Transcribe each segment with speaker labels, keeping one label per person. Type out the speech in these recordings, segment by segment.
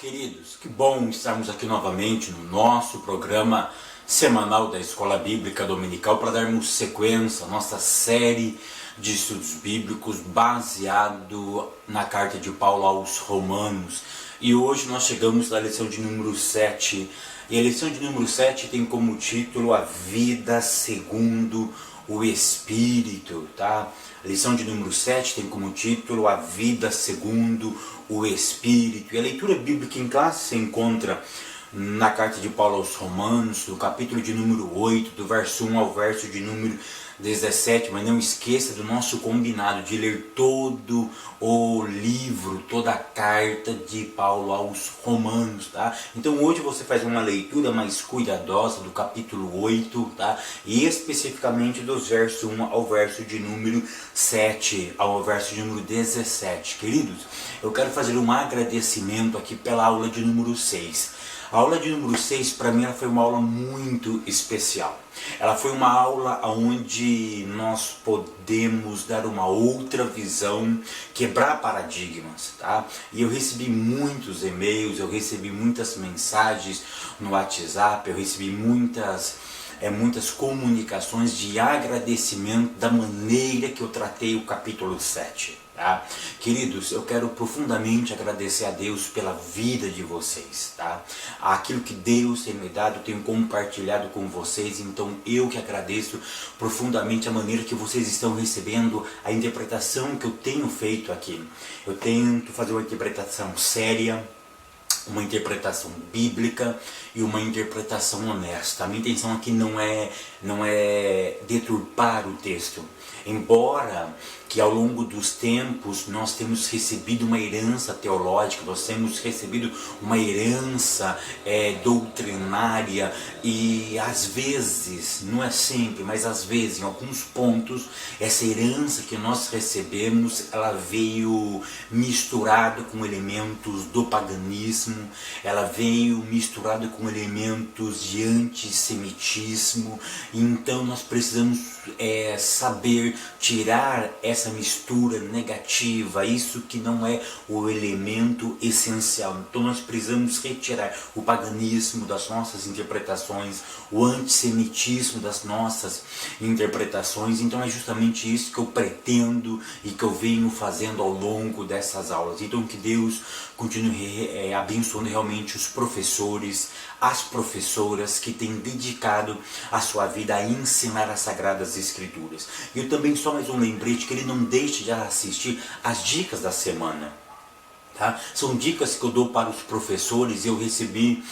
Speaker 1: queridos, que bom estarmos aqui novamente no nosso programa semanal da Escola Bíblica Dominical para darmos sequência à nossa série de estudos bíblicos baseado na carta de Paulo aos Romanos. E hoje nós chegamos na lição de número 7. E a lição de número 7 tem como título A Vida Segundo o Espírito, tá? A lição de número 7 tem como título A Vida Segundo o Espírito. E a leitura bíblica em classe se encontra na carta de Paulo aos Romanos, do capítulo de número 8, do verso 1 ao verso de número 17, mas não esqueça do nosso combinado de ler todo o livro, toda a carta de Paulo aos Romanos, tá? Então hoje você faz uma leitura mais cuidadosa do capítulo 8, tá? E especificamente dos versos 1 ao verso de número 7, ao verso de número 17. Queridos, eu quero fazer um agradecimento aqui pela aula de número 6. A aula de número 6, para mim, ela foi uma aula muito especial. Ela foi uma aula onde nós podemos dar uma outra visão, quebrar paradigmas, tá? E eu recebi muitos e-mails, eu recebi muitas mensagens no WhatsApp, eu recebi muitas comunicações de agradecimento da maneira que eu tratei o capítulo 7. Tá? Queridos, eu quero profundamente agradecer a Deus pela vida de vocês, tá? Aquilo que Deus tem me dado, eu tenho compartilhado com vocês, então eu que agradeço profundamente a maneira que vocês estão recebendo a interpretação que eu tenho feito aqui. Eu tento fazer uma interpretação séria, uma interpretação bíblica e uma interpretação honesta. A minha intenção aqui não é deturpar o texto, embora que ao longo dos tempos nós temos recebido uma herança teológica, nós temos recebido uma herança doutrinária e às vezes, não é sempre, mas às vezes em alguns pontos, essa herança que nós recebemos, ela veio misturada com elementos do paganismo, ela veio misturada com elementos de antissemitismo, então nós precisamos saber tirar essa mistura negativa, isso que não é o elemento essencial. Então nós precisamos retirar o paganismo das nossas interpretações, o antissemitismo das nossas interpretações. Então é justamente isso que eu pretendo e que eu venho fazendo ao longo dessas aulas. Então que Deus continue abençoando realmente os professores, as professoras que têm dedicado a sua vida a ensinar as Sagradas Escrituras. E eu também só mais um lembrete, que ele não deixe de assistir as dicas da semana. Tá? São dicas que eu dou para os professores. Eu recebi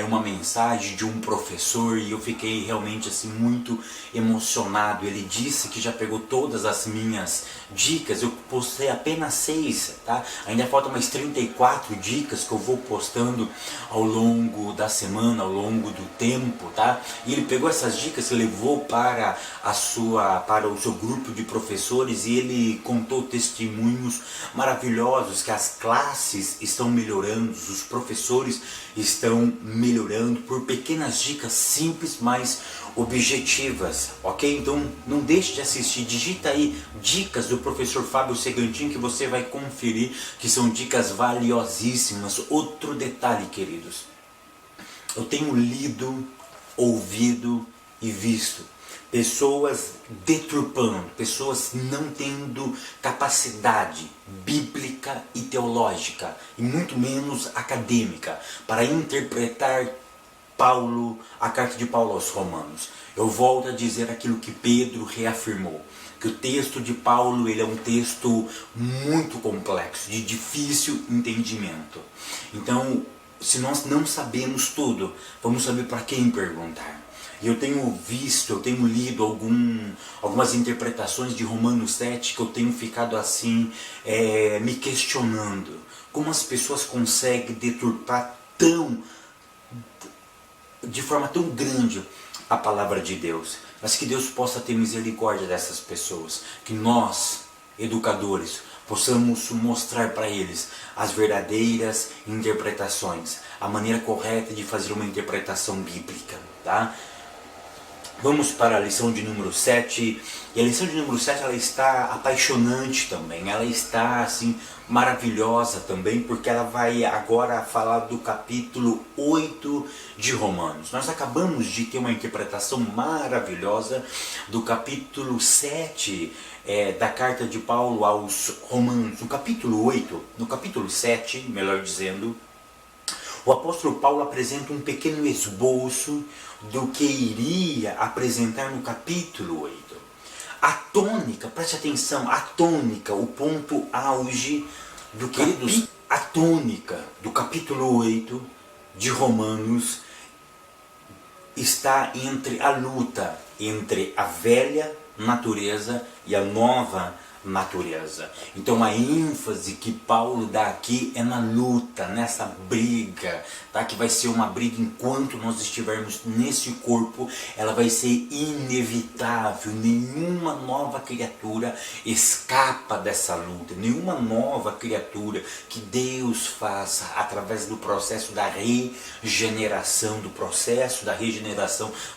Speaker 1: uma mensagem de um professor e eu fiquei realmente assim muito emocionado. Ele disse que já pegou todas as minhas dicas. Eu postei apenas 6, tá? Ainda faltam mais 34 dicas que eu vou postando ao longo da semana, ao longo do tempo, tá? E ele pegou essas dicas e levou para o seu grupo de professores e ele contou testemunhos maravilhosos que as classes estão melhorando, os professores estão melhorando por pequenas dicas simples, mas objetivas, ok? Então não deixe de assistir, digita aí dicas do professor Fábio Segantin que você vai conferir que são dicas valiosíssimas. Outro detalhe, queridos, eu tenho lido, ouvido e visto pessoas deturpando, pessoas não tendo capacidade bíblica e teológica, e muito menos acadêmica, para interpretar a carta de Paulo aos Romanos. Eu volto a dizer aquilo que Pedro reafirmou, que o texto de Paulo ele é um texto muito complexo, de difícil entendimento. Então, se nós não sabemos tudo, vamos saber para quem perguntar. E eu tenho visto, eu tenho lido algumas interpretações de Romanos 7 que eu tenho ficado assim, me questionando. Como as pessoas conseguem deturpar de forma tão grande a palavra de Deus. Mas que Deus possa ter misericórdia dessas pessoas. Que nós, educadores, possamos mostrar para eles as verdadeiras interpretações. A maneira correta de fazer uma interpretação bíblica, tá? Vamos para a lição de número 7. E a lição de número 7 ela está apaixonante também. Ela está assim maravilhosa também, porque ela vai agora falar do capítulo 8 de Romanos. Nós acabamos de ter uma interpretação maravilhosa do capítulo 7 da carta de Paulo aos Romanos. No capítulo 8, no capítulo 7, melhor dizendo, o apóstolo Paulo apresenta um pequeno esboço do que iria apresentar no capítulo 8. A tônica, preste atenção, a tônica, o ponto auge do queridos, a tônica do capítulo 8 de Romanos está entre a luta entre a velha natureza e a nova natureza. Então a ênfase que Paulo dá aqui é na luta, nessa briga, tá? Que vai ser uma briga enquanto nós estivermos nesse corpo, ela vai ser inevitável. Nenhuma nova criatura escapa dessa luta, nenhuma nova criatura que Deus faça através do processo da regeneração,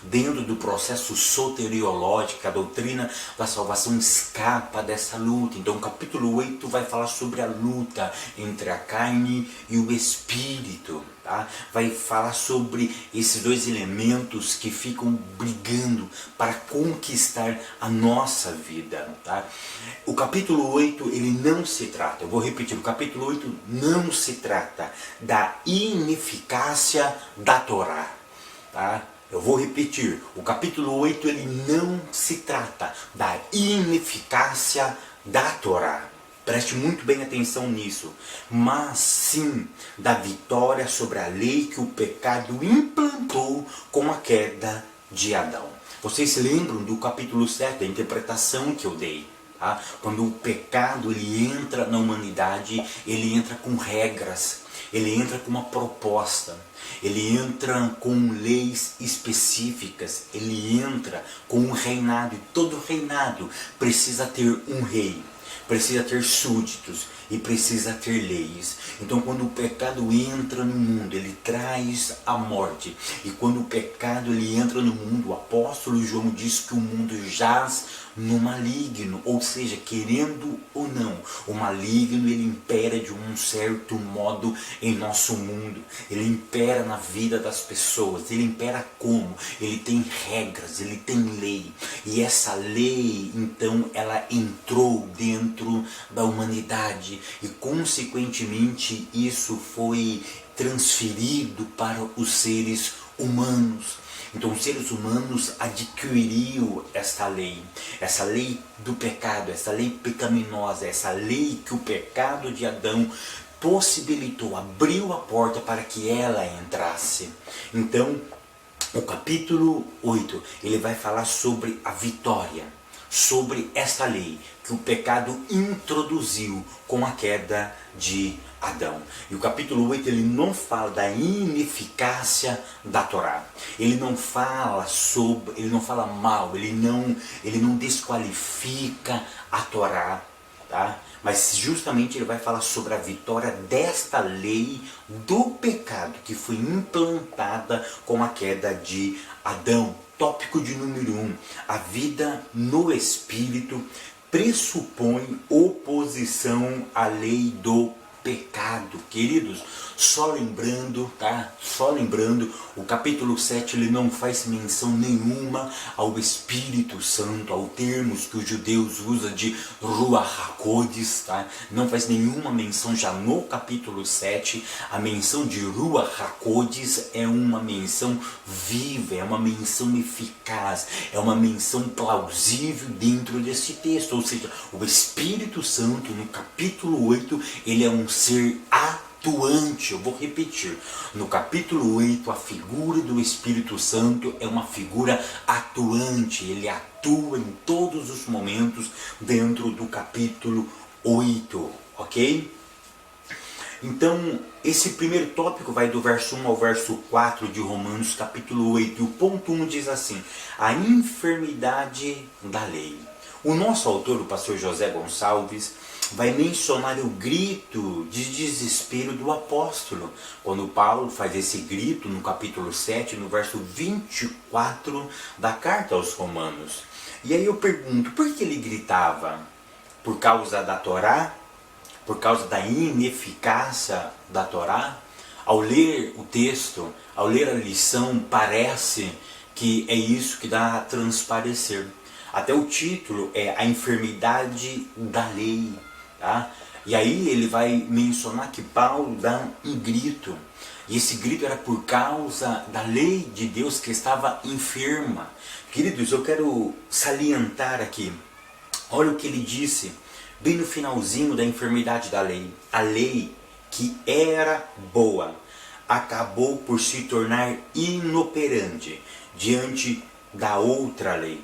Speaker 1: dentro do processo soteriológico, a doutrina da salvação escapa dessa luta. Então o capítulo 8 vai falar sobre a luta entre a carne e o espírito, tá? Vai falar sobre esses dois elementos que ficam brigando para conquistar a nossa vida, tá? O capítulo 8 ele não se trata, eu vou repetir, o capítulo 8 não se trata da ineficácia da Torá, tá? Eu vou repetir, o capítulo 8 ele não se trata da ineficácia da Torá. Preste muito bem atenção nisso. Mas sim da vitória sobre a lei que o pecado implantou com a queda de Adão. Vocês se lembram do capítulo 7, da interpretação que eu dei? Tá? Quando o pecado ele entra na humanidade, ele entra com regras. Ele entra com uma proposta, ele entra com leis específicas, ele entra com um reinado, e todo reinado precisa ter um rei, precisa ter súditos e precisa ter leis. Então quando o pecado entra no mundo, ele traz a morte. E quando o pecado ele entra no mundo, o apóstolo João diz que o mundo jaz no maligno, ou seja, querendo ou não, o maligno ele impera de um certo modo em nosso mundo, ele impera na vida das pessoas. Ele impera como? Ele tem regras, ele tem lei, e essa lei então ela entrou dentro da humanidade e consequentemente isso foi transferido para os seres humanos. Então os seres humanos adquiriram essa lei do pecado, essa lei pecaminosa, essa lei que o pecado de Adão possibilitou, abriu a porta para que ela entrasse. Então o capítulo 8, ele vai falar sobre a vitória, sobre essa lei que o pecado introduziu com a queda de Adão. E o capítulo 8 ele não fala da ineficácia da Torá. Ele não fala mal, ele não desqualifica a Torá, tá? Mas justamente ele vai falar sobre a vitória desta lei do pecado que foi implantada com a queda de Adão. Tópico de número 1, a vida no Espírito pressupõe oposição à lei do pecado. Queridos, só lembrando, tá? Só lembrando, o capítulo 7 ele não faz menção nenhuma ao Espírito Santo, ao termos que os judeus usam de Ruach HaKodesh, tá? Não faz nenhuma menção já no capítulo 7. A menção de Ruach HaKodesh é uma menção viva, é uma menção eficaz, é uma menção plausível dentro desse texto. Ou seja, o Espírito Santo no capítulo 8 ele é um ser atuante. Eu vou repetir, no capítulo 8 a figura do Espírito Santo é uma figura atuante, ele atua em todos os momentos dentro do capítulo 8, ok? Então, esse primeiro tópico vai do verso 1 ao verso 4 de Romanos capítulo 8, e o ponto 1 diz assim: a enfermidade da lei. O nosso autor, o pastor José Gonçalves, vai mencionar o grito de desespero do apóstolo, quando Paulo faz esse grito no capítulo 7, no verso 24 da carta aos Romanos. E aí eu pergunto, por que ele gritava? Por causa da Torá? Por causa da ineficácia da Torá? Ao ler o texto, ao ler a lição, parece que é isso que dá a transparecer. Até o título é A Enfermidade da Lei. Tá? E aí ele vai mencionar que Paulo dá um grito. E esse grito era por causa da lei de Deus que estava enferma. Queridos, eu quero salientar aqui. Olha o que ele disse, bem no finalzinho da enfermidade da lei. A lei que era boa acabou por se tornar inoperante diante da outra lei,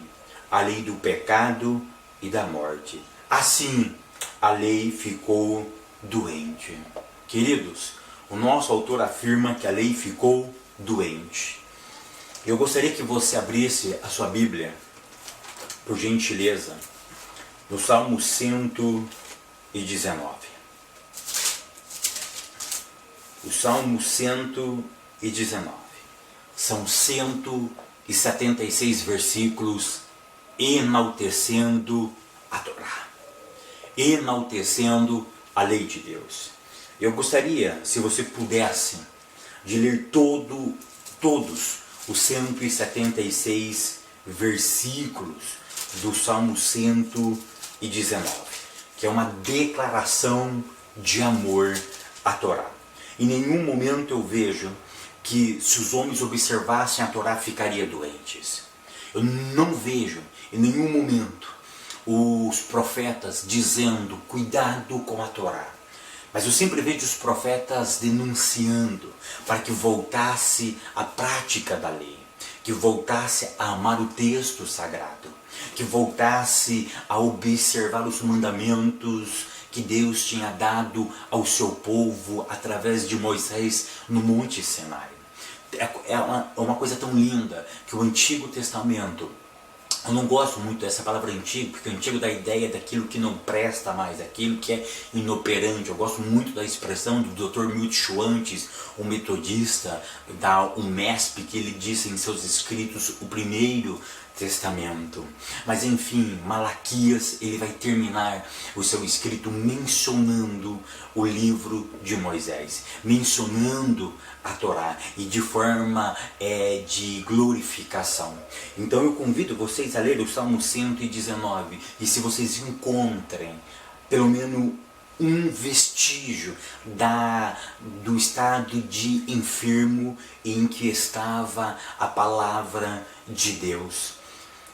Speaker 1: a lei do pecado e da morte. Assim, a lei ficou doente. Queridos, o nosso autor afirma que a lei ficou doente. Eu gostaria que você abrisse a sua Bíblia, por gentileza, no Salmo 119. O Salmo 119. São 176 versículos enaltecendo a Torá, enaltecendo a lei de Deus. Eu gostaria, se você pudesse, de ler todos os 176 versículos do Salmo 119, que é uma declaração de amor à Torá. Em nenhum momento eu vejo que se os homens observassem a Torá ficaria doentes. Eu não vejo em nenhum momento os profetas dizendo cuidado com a Torá. Mas eu sempre vejo os profetas denunciando para que voltasse à prática da lei, que voltasse a amar o texto sagrado, que voltasse a observar os mandamentos que Deus tinha dado ao seu povo através de Moisés no Monte Sinai. É uma coisa tão linda que o Antigo Testamento, eu não gosto muito dessa palavra antigo, porque antigo dá a ideia daquilo que não presta mais, daquilo que é inoperante. Eu gosto muito da expressão do Dr. Milt Schwantes, um metodista da UMESP, que ele disse em seus escritos o Primeiro Testamento. Mas enfim, Malaquias, ele vai terminar o seu escrito mencionando o livro de Moisés, mencionando a Torá e de forma de glorificação. Então eu convido vocês a ler o Salmo 119 e se vocês encontrem pelo menos um vestígio do estado de enfermo em que estava a palavra de Deus.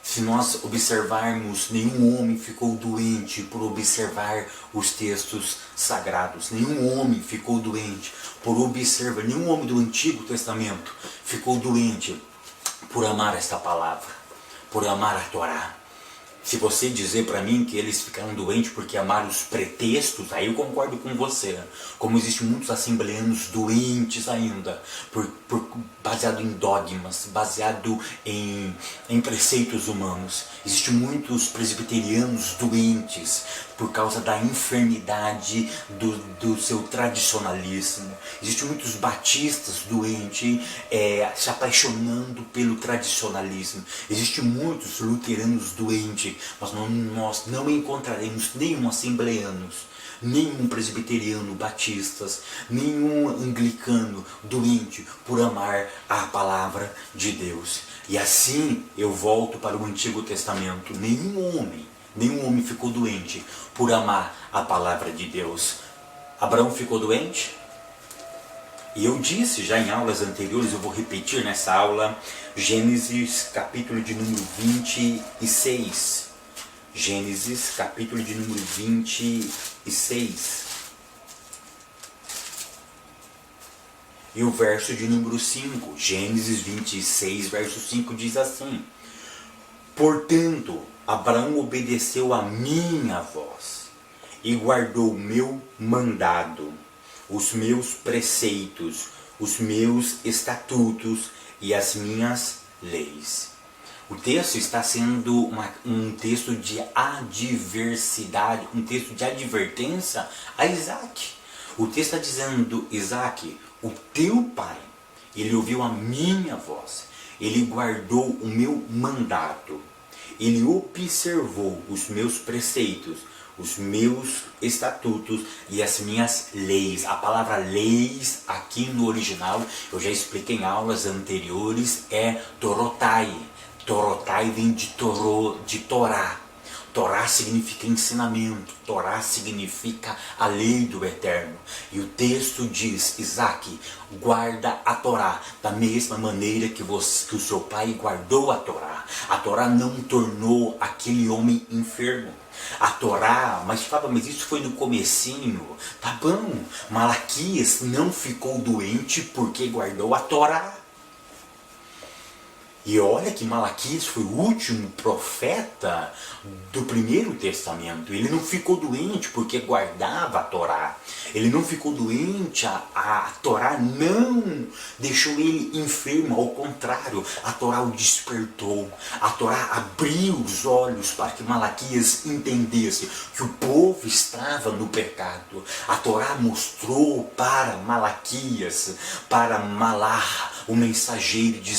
Speaker 1: Se nós observarmos, nenhum homem ficou doente por observar os textos sagrados. Nenhum homem ficou doente por observar. Nenhum homem do Antigo Testamento ficou doente por amar esta palavra, por amar a Torá. Se você dizer para mim que eles ficaram doentes porque amaram os pretextos, aí eu concordo com você. Como existem muitos assembleanos doentes ainda, baseado em dogmas, baseado em preceitos humanos. Existem muitos presbiterianos doentes por causa da enfermidade do seu tradicionalismo. Existem muitos batistas doentes se apaixonando pelo tradicionalismo. Existem muitos luteranos doentes, mas nós não encontraremos nenhum assembleano, nenhum presbiteriano, batistas, nenhum anglicano doente por amar a palavra de Deus. E assim eu volto para o Antigo Testamento. Nenhum homem ficou doente por amar a palavra de Deus. Abraão ficou doente? E eu disse já em aulas anteriores, eu vou repetir nessa aula, Gênesis capítulo de número 26. Gênesis capítulo de número 26. E o verso de número 5, Gênesis 26, verso 5 diz assim: portanto, Abraão obedeceu a minha voz e guardou o meu mandado, os meus preceitos, os meus estatutos e as minhas leis. O texto está sendo um texto de adversidade, um texto de advertência a Isaac. O texto está dizendo: Isaac, o teu pai, ele ouviu a minha voz, ele guardou o meu mandato, ele observou os meus preceitos, os meus estatutos e as minhas leis. A palavra leis aqui no original, eu já expliquei em aulas anteriores, é torotai. Torotai vem de Torá. Torá significa ensinamento, Torá significa a lei do Eterno. E o texto diz: Isaac, guarda a Torá, da mesma maneira que o seu pai guardou a Torá. A Torá não tornou aquele homem enfermo. A Torá, mas fala, mas isso foi no comecinho. Tá bom, Malaquias não ficou doente porque guardou a Torá. E olha que Malaquias foi o último profeta do Primeiro Testamento. Ele não ficou doente porque guardava a Torá. Ele não ficou doente, a Torá não deixou ele enfermo. Ao contrário, a Torá o despertou. A Torá abriu os olhos para que Malaquias entendesse que o povo estava no pecado. A Torá mostrou para Malaquias, para Malar, o mensageiro de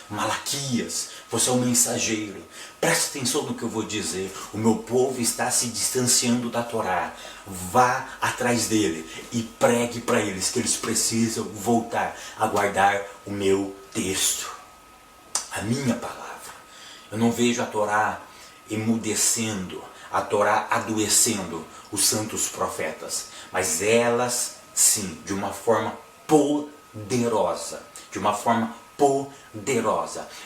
Speaker 1: Malaquias, você é um mensageiro. Presta atenção no que eu vou dizer. O meu povo está se distanciando da Torá. Vá atrás dele e pregue para eles que eles precisam voltar a guardar o meu texto, a minha palavra. Eu não vejo a Torá emudecendo, a Torá adoecendo os santos profetas, mas elas sim, de uma forma poderosa,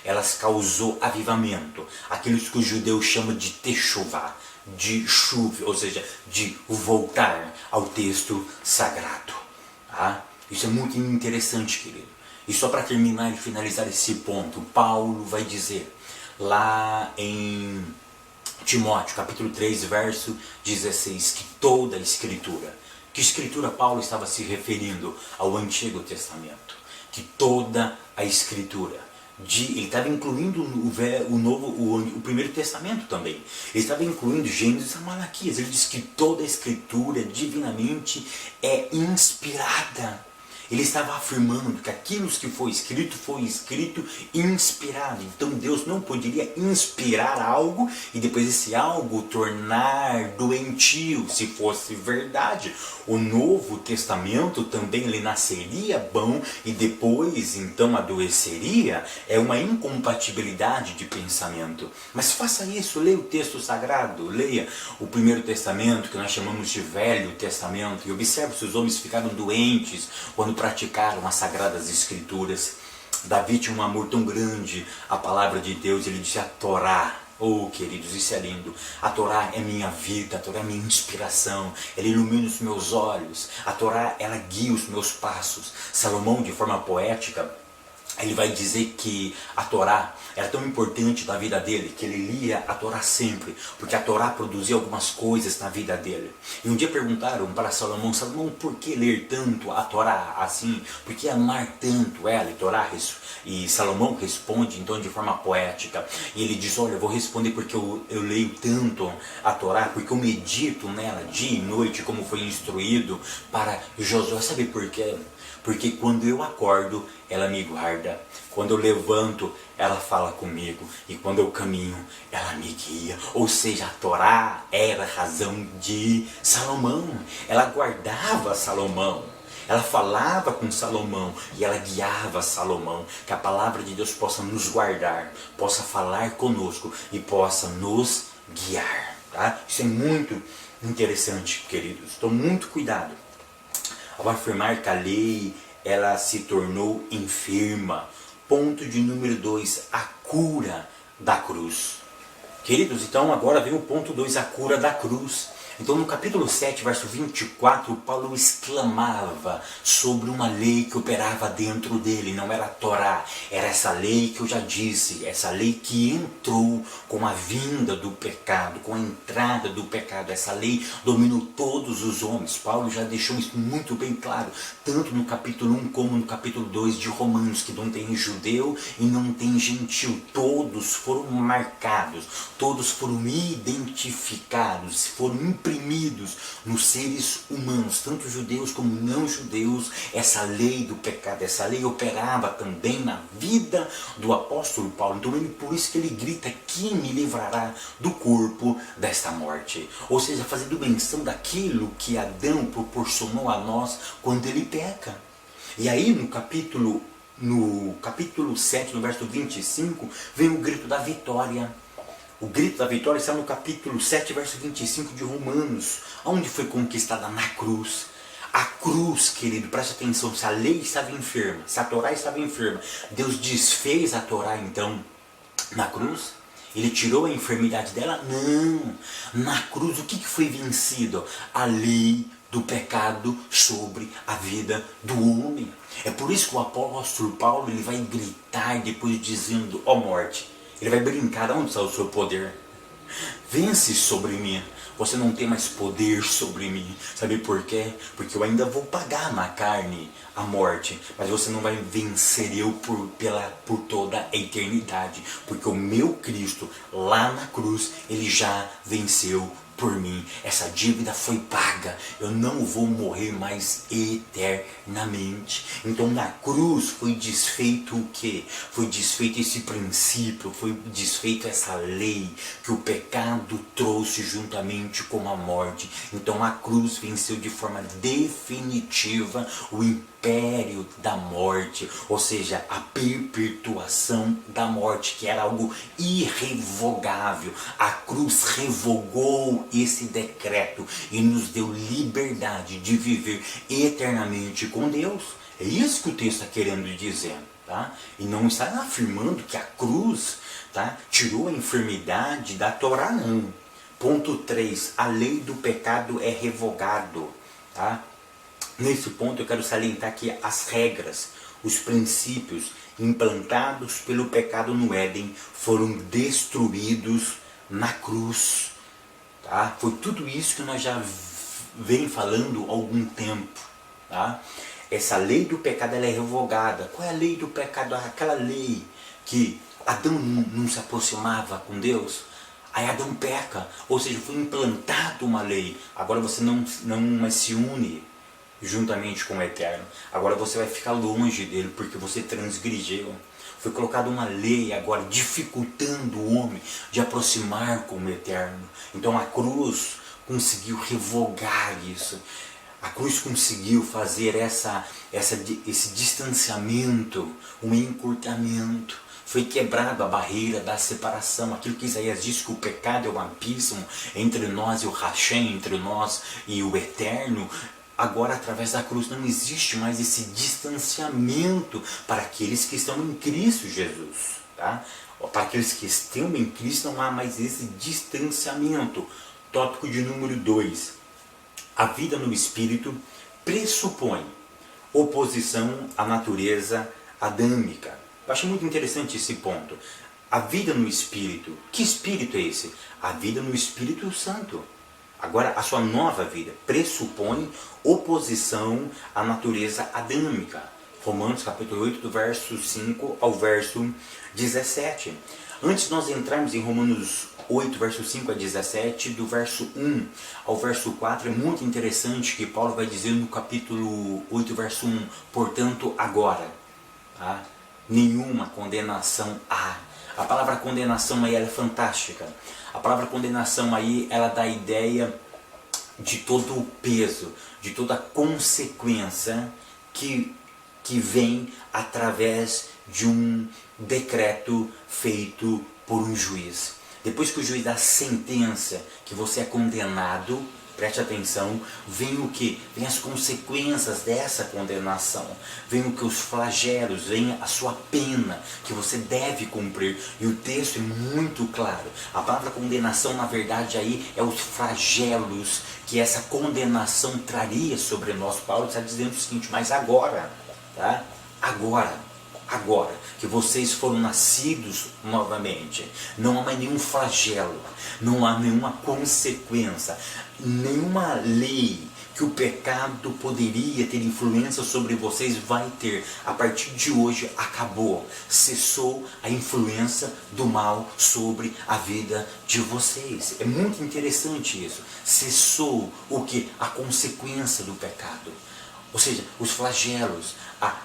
Speaker 1: elas causou avivamento, aquilo que os judeus chamam de techuvá, de chuva, ou seja, de voltar ao texto sagrado. Tá? Isso é muito interessante, querido. E só para terminar e finalizar esse ponto, Paulo vai dizer lá em Timóteo, capítulo 3, verso 16, que toda a escritura, que escritura Paulo estava se referindo ao Antigo Testamento, que toda a escritura, ele estava incluindo o Primeiro Testamento também, ele estava incluindo Gênesis a Malaquias. Ele diz que toda a escritura divinamente é inspirada. Ele estava afirmando que aquilo que foi escrito inspirado. Então Deus não poderia inspirar algo e depois esse algo tornar doentio, se fosse verdade. O Novo Testamento também ele nasceria bom e depois então adoeceria. É uma incompatibilidade de pensamento. Mas faça isso, leia o texto sagrado, leia o Primeiro Testamento, que nós chamamos de Velho Testamento, e observe se os homens ficaram doentes quando praticaram as Sagradas Escrituras. Davi tinha um amor tão grande à palavra de Deus, ele disse: a Torá, oh queridos, isso é lindo, a Torá é minha vida, a Torá é minha inspiração, ela ilumina os meus olhos, a Torá ela guia os meus passos. Salomão, de forma poética, ele vai dizer que a Torá era tão importante na vida dele, que ele lia a Torá sempre, porque a Torá produzia algumas coisas na vida dele. E um dia perguntaram para Salomão: Salomão, por que ler tanto a Torá assim? Por que amar tanto ela, e Torá? E Salomão responde então de forma poética, e ele diz: olha, eu vou responder porque eu leio tanto a Torá, porque eu medito nela dia e noite, como foi instruído para Josué. Sabe por quê? Porque quando eu acordo, ela me guarda. Quando eu levanto, ela fala comigo. E quando eu caminho, ela me guia. Ou seja, a Torá era a razão de Salomão. Ela guardava Salomão. Ela falava com Salomão e ela guiava Salomão. Que a palavra de Deus possa nos guardar, possa falar conosco e possa nos guiar. Tá? Isso é muito interessante, queridos. Tome muito cuidado ao afirmar que a lei ela se tornou enferma. Ponto de número 2, a cura da cruz. Queridos, então agora vem o ponto 2, a cura da cruz. Então no capítulo 7, verso 24, Paulo exclamava sobre uma lei que operava dentro dele. Não era a Torá, era essa lei que eu já disse, essa lei que entrou com a vinda do pecado, com a entrada do pecado. Essa lei dominou todos os homens. Paulo já deixou isso muito bem claro, tanto no capítulo 1 como no capítulo 2 de Romanos, que não tem judeu e não tem gentil. Todos foram marcados, todos foram identificados, foram imprimidos nos seres humanos, tanto judeus como não judeus. Essa lei do pecado, essa lei operava também na vida do apóstolo Paulo. Então por isso que ele grita: quem me livrará do corpo desta morte? Ou seja, fazendo menção daquilo que Adão proporcionou a nós quando ele peca. E aí no capítulo 7, no verso 25, vem o grito da vitória. O grito da vitória está no capítulo 7, verso 25 de Romanos, onde foi conquistada na cruz. A cruz, querido, preste atenção, se a lei estava enferma, se a Torá estava enferma, Deus desfez a Torá então na cruz? Ele tirou a enfermidade dela? Não. Na cruz o que foi vencido? A lei do pecado sobre a vida do homem. É por isso que o apóstolo Paulo ele vai gritar depois dizendo: ó morte, ele vai brincar: onde está o seu poder? Vence sobre mim. Você não tem mais poder sobre mim. Sabe por quê? Porque eu ainda vou pagar na carne a morte, mas você não vai vencer eu por toda a eternidade, porque o meu Cristo lá na cruz, ele já venceu por mim. Essa dívida foi paga. Eu não vou morrer mais eternamente. Então na cruz foi desfeito o quê? Foi desfeito esse princípio, foi desfeito essa lei que o pecado trouxe juntamente com a morte. Então a cruz venceu de forma definitiva o império da morte, ou seja, a perpetuação da morte, que era algo irrevogável. A cruz revogou esse decreto e nos deu liberdade de viver eternamente com Deus. É isso que o texto está querendo dizer, tá? E não está afirmando que a cruz, tá, tirou a enfermidade da Torá, não. Ponto 3, a lei do pecado é revogado, tá? Nesse ponto eu quero salientar aqui as regras, os princípios implantados pelo pecado no Éden foram destruídos na cruz. Tá? Foi tudo isso que nós já vem falando há algum tempo. Tá? Essa lei do pecado ela é revogada. Qual é a lei do pecado? Aquela lei que Adão não se aproximava com Deus. Aí Adão peca, ou seja, foi implantada uma lei. Agora você não mais se une juntamente com o Eterno. Agora você vai ficar longe dele porque você transgrediu. Foi colocada uma lei agora dificultando o homem de aproximar com o Eterno. Então a cruz conseguiu revogar isso. A cruz conseguiu fazer esse distanciamento, um encurtamento. Foi quebrada a barreira da separação. Aquilo que Isaías disse, que o pecado é um abismo entre nós e o Hashem, entre nós e o Eterno. Agora, através da cruz, não existe mais esse distanciamento para aqueles que estão em Cristo Jesus. Tá? Para aqueles que estão em Cristo, não há mais esse distanciamento. Tópico de número 2. A vida no Espírito pressupõe oposição à natureza adâmica. Eu acho muito interessante esse ponto. A vida no Espírito. Que Espírito é esse? A vida no Espírito Santo. Agora, a sua nova vida pressupõe oposição à natureza adâmica. Romanos capítulo 8, do verso 5 ao verso 17. Antes de nós entrarmos em Romanos 8, verso 5 a 17, do verso 1 ao verso 4, é muito interessante que Paulo vai dizer no capítulo 8, verso 1, portanto, agora, tá? Nenhuma condenação há. A palavra condenação aí ela é fantástica. A palavra condenação aí ela dá a ideia de todo o peso, de toda a consequência que vem através de um decreto feito por um juiz. Depois que o juiz dá a sentença que você é condenado, preste atenção, vem o que? Vem as consequências dessa condenação, vem o que? Os flagelos, vem a sua pena, que você deve cumprir. E o texto é muito claro, a palavra condenação na verdade aí é os flagelos que essa condenação traria sobre nós. Paulo está dizendo o seguinte, mas agora, tá? Agora que vocês foram nascidos novamente, não há mais nenhum flagelo, não há nenhuma consequência, nenhuma lei que o pecado poderia ter influência sobre vocês vai ter. A partir de hoje acabou, cessou a influência do mal sobre a vida de vocês. É muito interessante isso. Cessou o que? A consequência do pecado. Ou seja, os flagelos,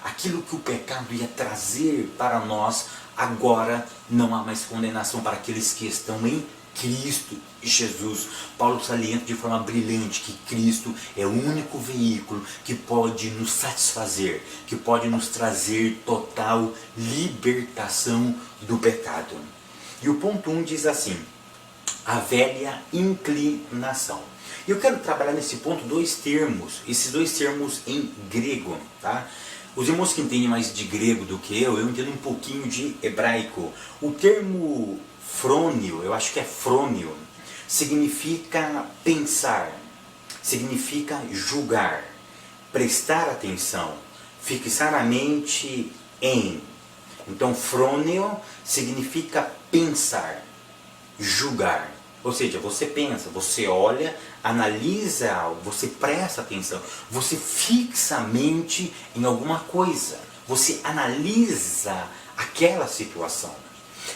Speaker 1: aquilo que o pecado ia trazer para nós, agora não há mais condenação para aqueles que estão em Cristo Jesus. Paulo salienta de forma brilhante que Cristo é o único veículo que pode nos satisfazer, que pode nos trazer total libertação do pecado. E o ponto 1 diz assim, a velha inclinação. E eu quero trabalhar nesse ponto esses dois termos em grego, tá? Os irmãos que entendem mais de grego do que eu entendo um pouquinho de hebraico. O termo frônio, eu acho que é frônio, significa pensar, significa julgar, prestar atenção, fixar a mente em. Então, frônio significa pensar, julgar. Ou seja, você pensa, você olha, analisa algo, você presta atenção, você fixa a mente em alguma coisa, você analisa aquela situação.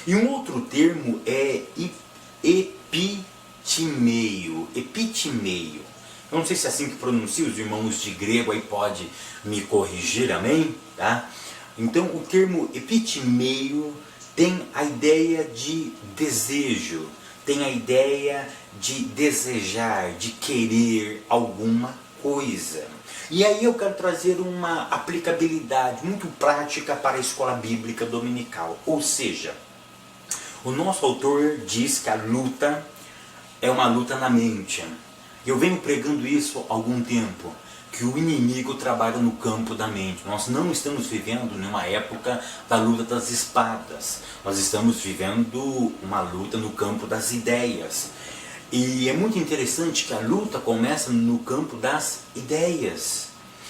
Speaker 1: E um outro termo é epitimeio. Epitimeio. Eu não sei se é assim que pronuncia, os irmãos de grego aí podem me corrigir, amém? Tá? Então o termo epitimeio tem a ideia de desejo, tem a ideia de desejar, de querer alguma coisa. E aí eu quero trazer uma aplicabilidade muito prática para a escola bíblica dominical. Ou seja, o nosso autor diz que a luta é uma luta na mente. Eu venho pregando isso há algum tempo, que o inimigo trabalha no campo da mente. Nós não estamos vivendo numa época da luta das espadas. Nós estamos vivendo uma luta no campo das ideias. E é muito interessante que a luta começa no campo das ideias.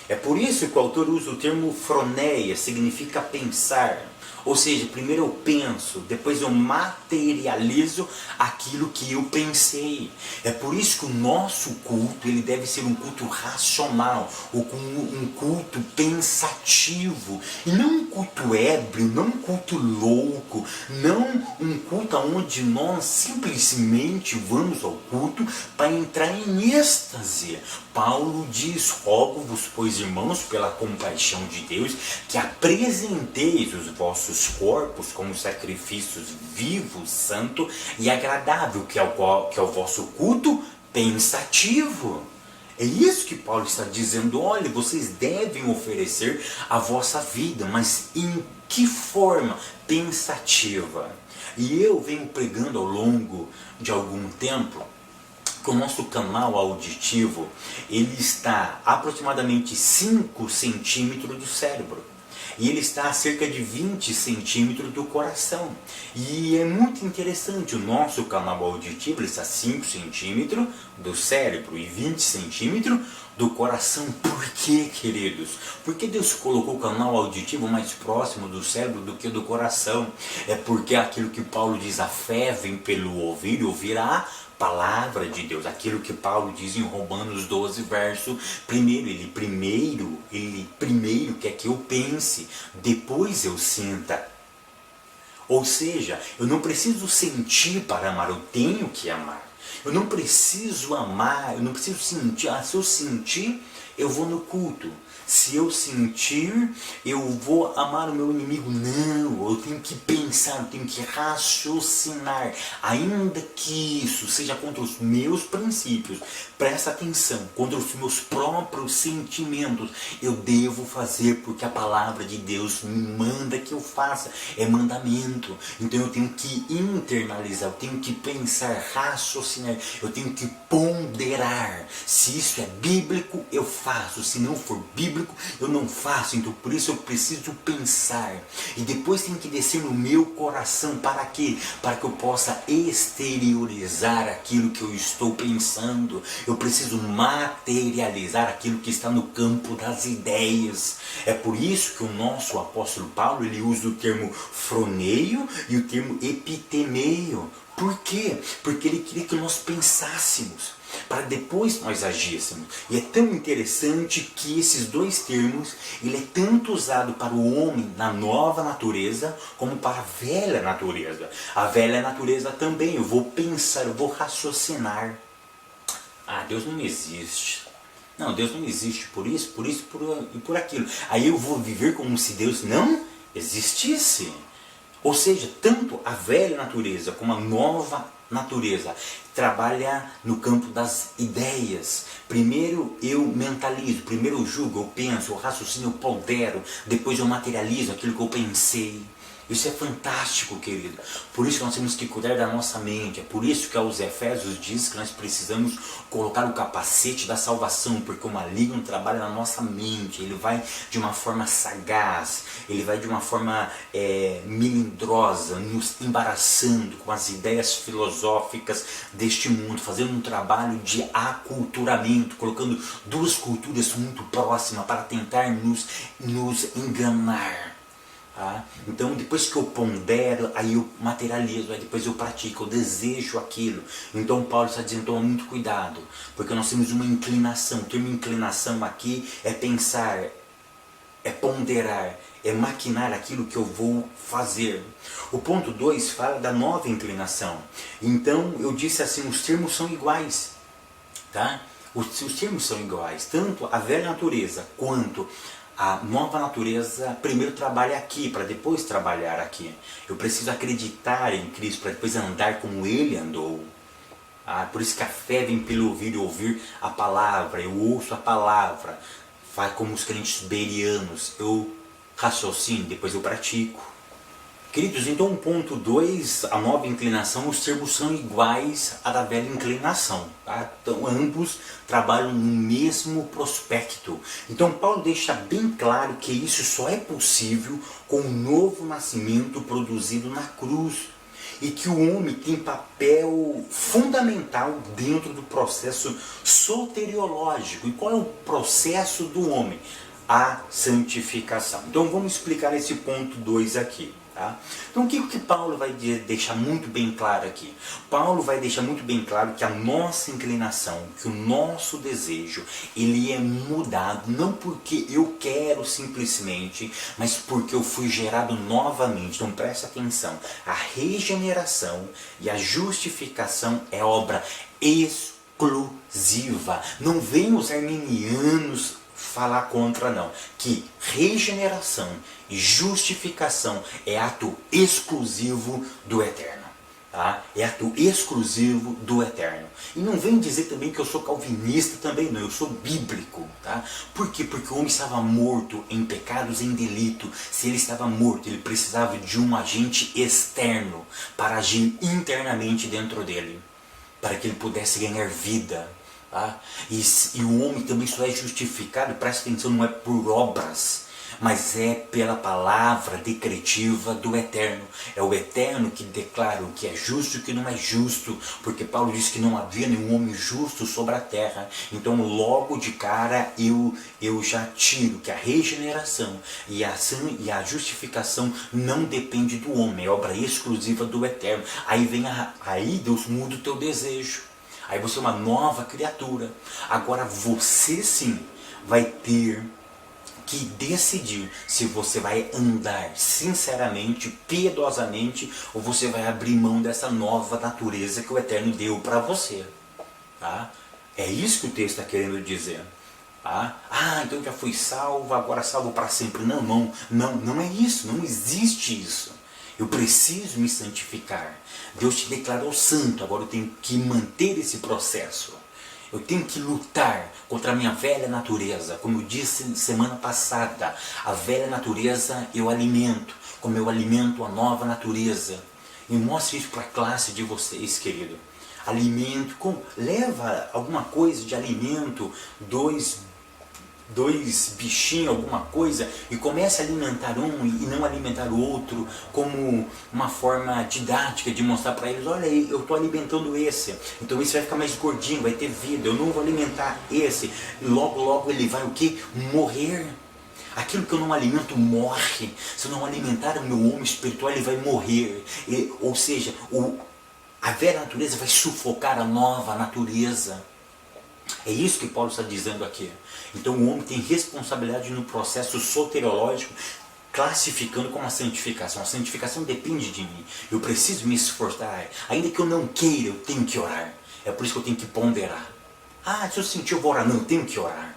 Speaker 1: É por isso que o autor usa o termo froneia, significa pensar. Ou seja, primeiro eu penso, depois eu materializo aquilo que eu pensei. É por isso que o nosso culto ele deve ser um culto racional, ou um culto pensativo. E não um culto ébrio, não um culto louco, não um culto onde nós simplesmente vamos ao culto para entrar em êxtase. Paulo diz, rogo-vos, pois irmãos, pela compaixão de Deus, que apresenteis os vossos corpos como sacrifícios vivos, santo e agradável, que é o vosso culto pensativo. É isso que Paulo está dizendo, olha, vocês devem oferecer a vossa vida, mas em que forma? Pensativa. E eu venho pregando ao longo de algum tempo que o nosso canal auditivo ele está a aproximadamente 5 centímetros do cérebro. E ele está a cerca de 20 centímetros do coração. E é muito interessante, o nosso canal auditivo ele está a 5 centímetros do cérebro e 20 centímetros do coração. Por quê, queridos? Porque Deus colocou o canal auditivo mais próximo do cérebro do que do coração? É porque aquilo que Paulo diz, a fé vem pelo ouvir e ouvir a palavra de Deus, aquilo que Paulo diz em Romanos 12, verso 1, ele primeiro quer que eu pense, depois eu sinta. Ou seja, eu não preciso sentir para amar, eu tenho que amar. Eu não preciso amar, eu não preciso sentir, se eu sentir, eu vou no culto. Se eu sentir, eu vou amar o meu inimigo. Não, eu tenho que pensar, eu tenho que raciocinar. Ainda que isso seja contra os meus princípios, presta atenção, contra os meus próprios sentimentos, eu devo fazer porque a palavra de Deus me manda que eu faça. É mandamento. Então eu tenho que internalizar, eu tenho que pensar, raciocinar, eu tenho que ponderar. Se isso é bíblico, eu faço. Se não for bíblico, eu não faço. Então por isso eu preciso pensar. E depois tem que descer no meu coração. Para quê? Para que eu possa exteriorizar aquilo que eu estou pensando. Eu preciso materializar aquilo que está no campo das ideias. É por isso que o nosso apóstolo Paulo, ele usa o termo froneio e o termo epitemeio. Por quê? Porque ele queria que nós pensássemos, para depois nós agíssemos. E é tão interessante que esses dois termos, ele é tanto usado para o homem na nova natureza, como para a velha natureza. A velha natureza também, eu vou pensar, eu vou raciocinar. Ah, Deus não existe. Não, Deus não existe por isso e por aquilo. Aí eu vou viver como se Deus não existisse. Ou seja, tanto a velha natureza como a nova natureza trabalha no campo das ideias. Primeiro eu mentalizo, primeiro eu julgo, eu penso, eu raciocino, eu pondero, depois eu materializo aquilo que eu pensei. Isso é fantástico, querido. Por isso que nós temos que cuidar da nossa mente. É por isso que aos Efésios diz que nós precisamos colocar o capacete da salvação, porque o maligno trabalha na nossa mente. Ele vai de uma forma sagaz, ele vai de uma forma melindrosa, nos embaraçando com as ideias filosóficas deste mundo, fazendo um trabalho de aculturamento, colocando duas culturas muito próximas para tentar nos enganar. Então depois que eu pondero, aí eu materializo, aí depois eu pratico, eu desejo aquilo. Então Paulo está dizendo, toma muito cuidado, porque nós temos uma inclinação. O termo inclinação aqui é pensar, é ponderar, é maquinar aquilo que eu vou fazer. O ponto 2 fala da nova inclinação. Então eu disse assim, os termos são iguais, tá? Os termos são iguais, tanto a velha natureza quanto a nova natureza primeiro trabalha aqui, para depois trabalhar aqui. Eu preciso acreditar em Cristo, para depois andar como Ele andou. Por isso que a fé vem pelo ouvir e ouvir a palavra. Eu ouço a palavra, faz como os crentes berianos. Eu raciocino, depois eu pratico. Queridos, então o ponto 2, a nova inclinação, os termos são iguais à da velha inclinação. Então ambos trabalham no mesmo prospecto. Então Paulo deixa bem claro que isso só é possível com o novo nascimento produzido na cruz. E que o homem tem papel fundamental dentro do processo soteriológico. E qual é o processo do homem? A santificação. Então vamos explicar esse ponto 2 aqui. Então o que Paulo vai deixar muito bem claro aqui? Paulo vai deixar muito bem claro que a nossa inclinação, que o nosso desejo, ele é mudado, não porque eu quero simplesmente, mas porque eu fui gerado novamente. Então presta atenção, a regeneração e a justificação é obra exclusiva. Não vem os arminianos falar contra, não, que regeneração e justificação é ato exclusivo do Eterno. É ato exclusivo do Eterno. E não vem dizer também que eu sou calvinista também, não, eu sou bíblico. Por quê? Porque o homem estava morto em pecados, em delito. Se ele estava morto, ele precisava de um agente externo para agir internamente dentro dele, para que ele pudesse ganhar vida. E o homem também só é justificado, presta atenção, não é por obras, mas é pela palavra decretiva do Eterno. É o Eterno que declara o que é justo e o que não é justo, porque Paulo diz que não havia nenhum homem justo sobre a terra. Então logo de cara eu já tiro que a regeneração e a justificação não depende do homem, é obra exclusiva do Eterno. Aí Deus muda o teu desejo. Aí você é uma nova criatura. Agora você sim vai ter que decidir se você vai andar sinceramente, piedosamente, ou você vai abrir mão dessa nova natureza que o Eterno deu para você. É isso que o texto está querendo dizer. Então já fui salvo, agora salvo para sempre. Não é isso, não existe isso. Eu preciso me santificar. Deus te declarou santo, agora eu tenho que manter esse processo. Eu tenho que lutar contra a minha velha natureza. Como eu disse semana passada, a velha natureza eu alimento, como eu alimento a nova natureza. E mostre isso para a classe de vocês, querido. Alimento, leva alguma coisa de alimento, dois bichinhos, alguma coisa, e começa a alimentar um e não alimentar o outro, como uma forma didática de mostrar para eles, olha aí, eu estou alimentando esse, então esse vai ficar mais gordinho, vai ter vida, eu não vou alimentar esse, e logo ele vai o quê? Morrer. Aquilo que eu não alimento morre. Se eu não alimentar o meu homem espiritual, ele vai morrer. Ou seja, a velha natureza vai sufocar a nova natureza. É isso que Paulo está dizendo aqui. Então o homem tem responsabilidade no processo soteriológico, classificando como a santificação. A santificação depende de mim. Eu preciso me esforçar. Ainda que eu não queira, eu tenho que orar. É por isso que eu tenho que ponderar. Se eu sentir, eu vou orar. Não, eu tenho que orar.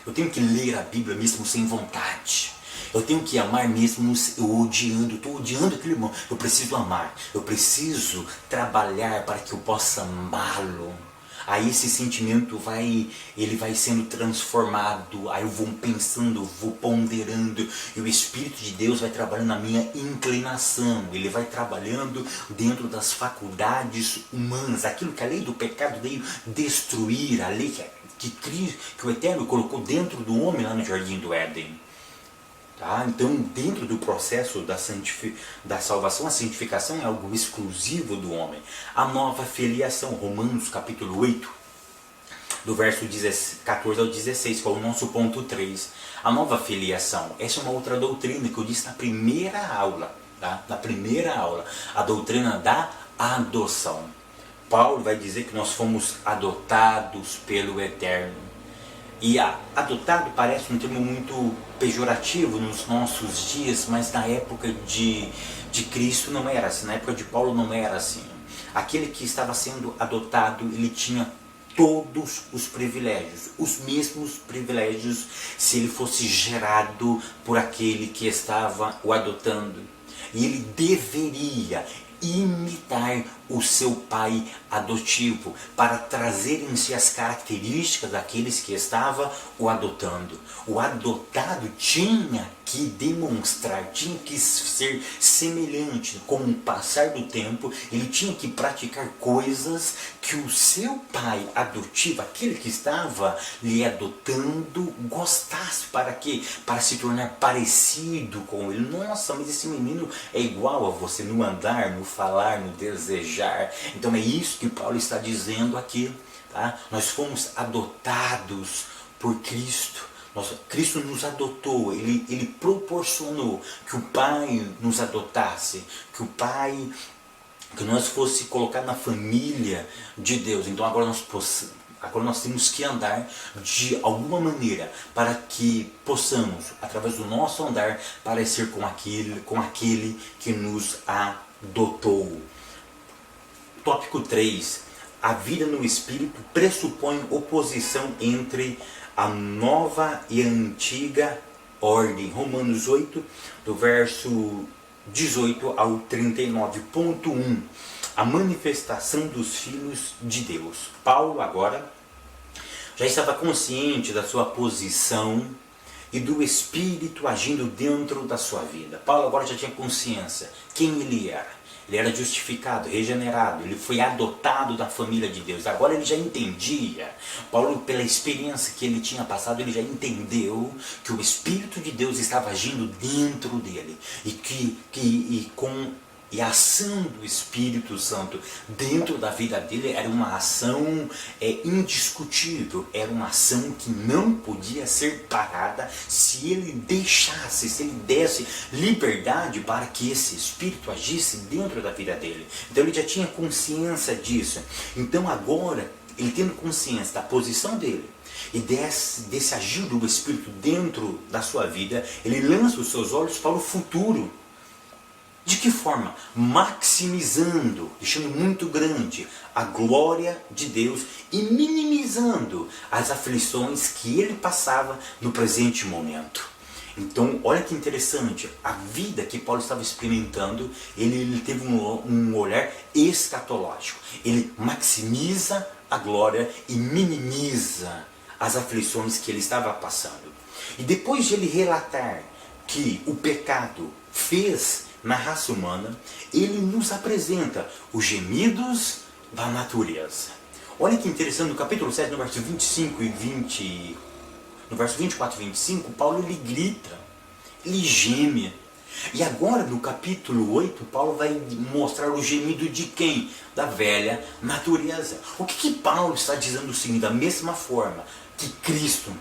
Speaker 1: Eu tenho que ler a Bíblia mesmo sem vontade. Eu tenho que amar mesmo eu odiando. Estou odiando aquele irmão. Eu preciso amar. Eu preciso trabalhar para que eu possa amá-lo. Aí esse sentimento vai sendo transformado, aí eu vou pensando, vou ponderando, e o Espírito de Deus vai trabalhando na minha inclinação, ele vai trabalhando dentro das faculdades humanas, aquilo que a lei do pecado veio destruir, a lei que o Eterno colocou dentro do homem lá no Jardim do Éden. Então, dentro do processo da salvação, a santificação é algo exclusivo do homem. A nova filiação, Romanos capítulo 8, do verso 14 ao 16, que é o nosso ponto 3. A nova filiação, essa é uma outra doutrina que eu disse na primeira aula. Na primeira aula, a doutrina da adoção. Paulo vai dizer que nós fomos adotados pelo Eterno. E adotado parece um termo muito pejorativo nos nossos dias, mas na época de Cristo não era assim, na época de Paulo não era assim. Aquele que estava sendo adotado, ele tinha todos os privilégios, os mesmos privilégios se ele fosse gerado por aquele que estava o adotando. E ele deveria imitar o seu pai adotivo, para trazer em si as características daqueles que estava o adotando. O adotado tinha que demonstrar, tinha que ser semelhante. Com o passar do tempo, ele tinha que praticar coisas que o seu pai adotivo, aquele que estava lhe adotando, gostasse. Para quê? Para se tornar parecido com ele. Nossa, mas esse menino é igual a você no andar, no falar, no desejar. Então é isso que Paulo está dizendo aqui. Nós fomos adotados por Cristo. Cristo nos adotou, ele proporcionou que o Pai nos adotasse, que nós fosse colocado na família de Deus. Então agora nós temos que andar de alguma maneira para que possamos, através do nosso andar, parecer com aquele que nos adotou. Tópico 3. A vida no Espírito pressupõe oposição entre a nova e a antiga ordem. Romanos 8, do verso 18 ao 39. Ponto 1. A manifestação dos filhos de Deus. Paulo agora já estava consciente da sua posição e do Espírito agindo dentro da sua vida. Paulo agora já tinha consciência quem ele era. Ele era justificado, regenerado, ele foi adotado da família de Deus. Agora ele já entendia. Paulo, pela experiência que ele tinha passado, ele já entendeu que o Espírito de Deus estava agindo dentro dele. E a ação do Espírito Santo dentro da vida dele era uma ação indiscutível, era uma ação que não podia ser parada se ele deixasse, se ele desse liberdade para que esse Espírito agisse dentro da vida dele. Então ele já tinha consciência disso. Então agora, ele tendo consciência da posição dele, e desse agir do Espírito dentro da sua vida, ele lança os seus olhos para o futuro. De que forma? Maximizando, deixando muito grande a glória de Deus e minimizando as aflições que ele passava no presente momento. Então, olha que interessante, a vida que Paulo estava experimentando, ele teve um olhar escatológico. Ele maximiza a glória e minimiza as aflições que ele estava passando. E depois de ele relatar que o pecado fez na raça humana, ele nos apresenta os gemidos da natureza. Olha que interessante, no capítulo 7, no verso 25 e 20, no verso 24 e 25, Paulo ele grita, ele geme. E agora no capítulo 8, Paulo vai mostrar o gemido de quem? Da velha natureza. O que Paulo está dizendo o seguinte? Da mesma forma que Cristo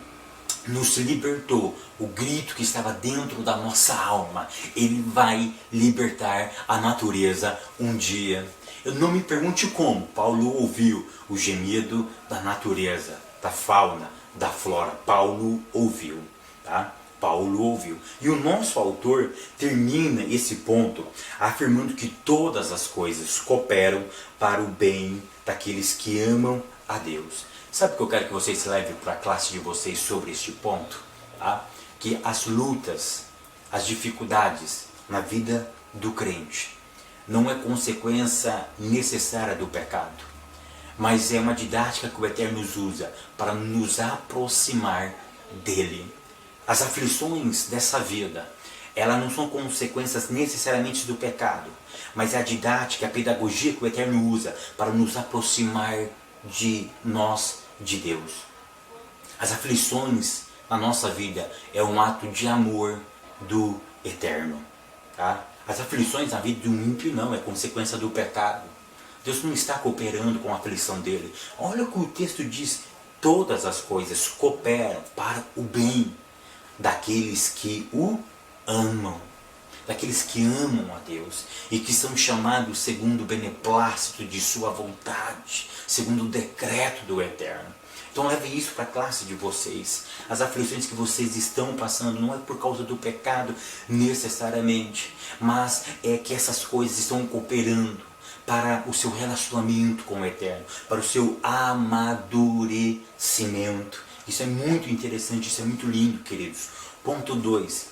Speaker 1: nos libertou, o grito que estava dentro da nossa alma, ele vai libertar a natureza um dia. Eu não me pergunte como. Paulo ouviu o gemido da natureza, da fauna, da flora. Paulo ouviu, tá? Paulo ouviu. E o nosso autor termina esse ponto afirmando que todas as coisas cooperam para o bem daqueles que amam a Deus. Sabe o que eu quero que vocês levem para a classe de vocês sobre este ponto? Tá? Que as lutas, as dificuldades na vida do crente não é consequência necessária do pecado, mas é uma didática que o Eterno nos usa para nos aproximar dele. As aflições dessa vida, elas não são consequências necessariamente do pecado, mas é a didática, a pedagogia que o Eterno usa para nos aproximar de nós, de Deus. As aflições na nossa vida é um ato de amor do Eterno, tá? As aflições na vida de um ímpio não, é consequência do pecado. Deus não está cooperando com a aflição dele. Olha o que o texto diz, todas as coisas cooperam para o bem daqueles que o amam, daqueles que amam a Deus e que são chamados segundo o beneplácito de sua vontade, segundo o decreto do Eterno. Então leve isso para a classe de vocês. As aflições que vocês estão passando não é por causa do pecado necessariamente, mas é que essas coisas estão cooperando para o seu relacionamento com o Eterno, para o seu amadurecimento. Isso é muito interessante, isso é muito lindo, queridos. Ponto 2.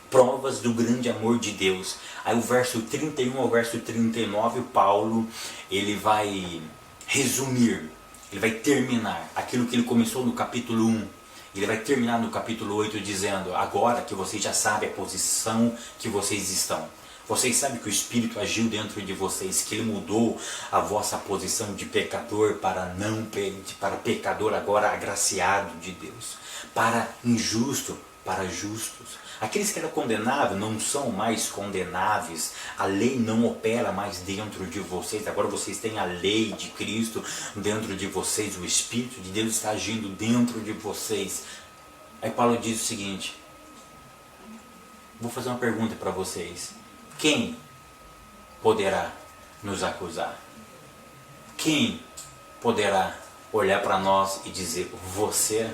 Speaker 1: Provas do grande amor de Deus. Aí o verso 31 ao verso 39, Paulo, ele vai resumir, ele vai terminar aquilo que ele começou no capítulo 1. Ele vai terminar no capítulo 8 dizendo, agora que vocês já sabem a posição que vocês estão. Vocês sabem que o Espírito agiu dentro de vocês, que ele mudou a vossa posição de pecador para pecador agora agraciado de Deus, para injusto, para justos. Aqueles que eram condenáveis não são mais condenáveis, a lei não opera mais dentro de vocês, agora vocês têm a lei de Cristo dentro de vocês, o Espírito de Deus está agindo dentro de vocês. Aí Paulo diz o seguinte, vou fazer uma pergunta para vocês. Quem poderá nos acusar? Quem poderá olhar para nós e dizer, você?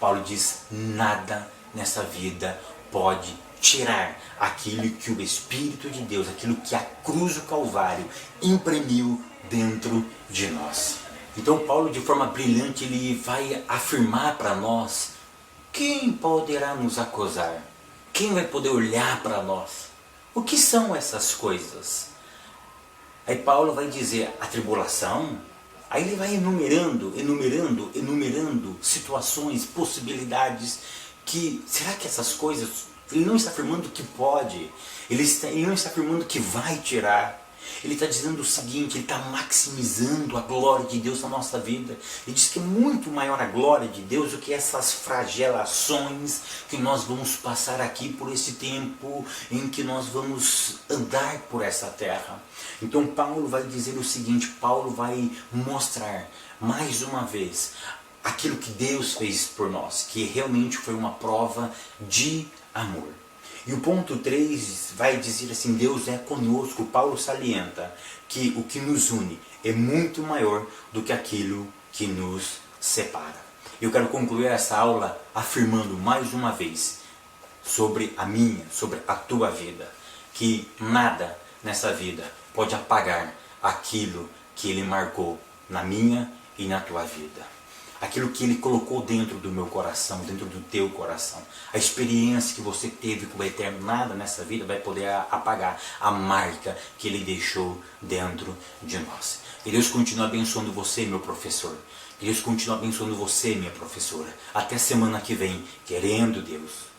Speaker 1: Paulo diz, nada nessa vida pode tirar aquilo que o Espírito de Deus, aquilo que a cruz do Calvário imprimiu dentro de nós. Então Paulo, de forma brilhante, ele vai afirmar para nós, quem poderá nos acusar? Quem vai poder olhar para nós? O que são essas coisas? Aí Paulo vai dizer a tribulação. Aí ele vai enumerando situações, possibilidades que, será que essas coisas, ele não está afirmando que pode, ele não está afirmando que vai tirar. Ele está dizendo o seguinte, ele está maximizando a glória de Deus na nossa vida. Ele diz que é muito maior a glória de Deus do que essas flagelações que nós vamos passar aqui por esse tempo em que nós vamos andar por essa terra. Então Paulo vai dizer o seguinte, Paulo vai mostrar mais uma vez aquilo que Deus fez por nós, que realmente foi uma prova de amor. E o ponto 3 vai dizer assim, Deus é conosco. Paulo salienta que o que nos une é muito maior do que aquilo que nos separa. Eu quero concluir essa aula afirmando mais uma vez sobre a minha, sobre a tua vida, que nada nessa vida pode apagar aquilo que Ele marcou na minha e na tua vida. Aquilo que Ele colocou dentro do meu coração, dentro do teu coração. A experiência que você teve com o Eterno, nada nessa vida vai poder apagar a marca que Ele deixou dentro de nós. Que Deus continue abençoando você, meu professor. Que Deus continue abençoando você, minha professora. Até semana que vem, querendo Deus.